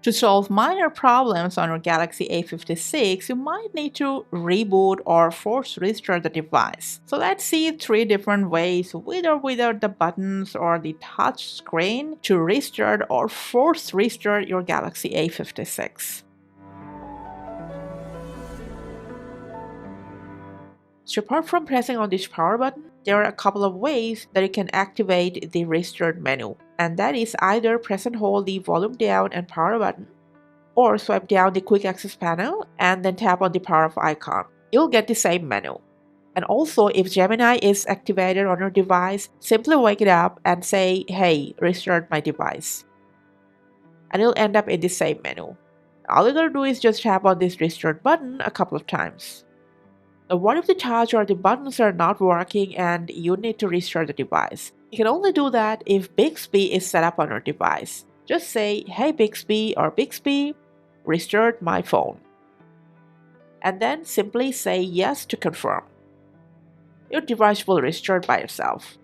To solve minor problems on your Galaxy A56, you might need to reboot or force restart the device. So let's see 3 different ways with or without the buttons or the touch screen to restart or force restart your Galaxy A56. So apart from pressing on this power button, there are a couple of ways that you can activate the restart menu. And that is either press and hold the volume down and power button, or swipe down the quick access panel and then tap on the power off icon. You'll get the same menu. And also, if Gemini is activated on your device, simply wake it up and say, "Hey, restart my device." And you'll end up in the same menu. All you gotta do is just tap on this restart button a couple of times. Now, what if the touch or the buttons are not working and you need to restart the device? You can only do that if Bixby is set up on your device. Just say, "Hey Bixby" or "Bixby, restart my phone." And then simply say yes to confirm. Your device will restart by itself.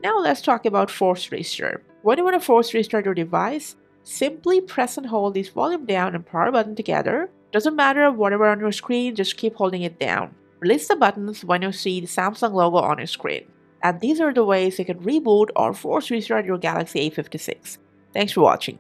Now let's talk about force restart. When you want to force restart your device, simply press and hold this volume down and power button together. Doesn't matter whatever on your screen, just keep holding it down. Release the buttons when you see the Samsung logo on your screen. And these are the ways you can reboot or force restart your Galaxy A56. Thanks for watching.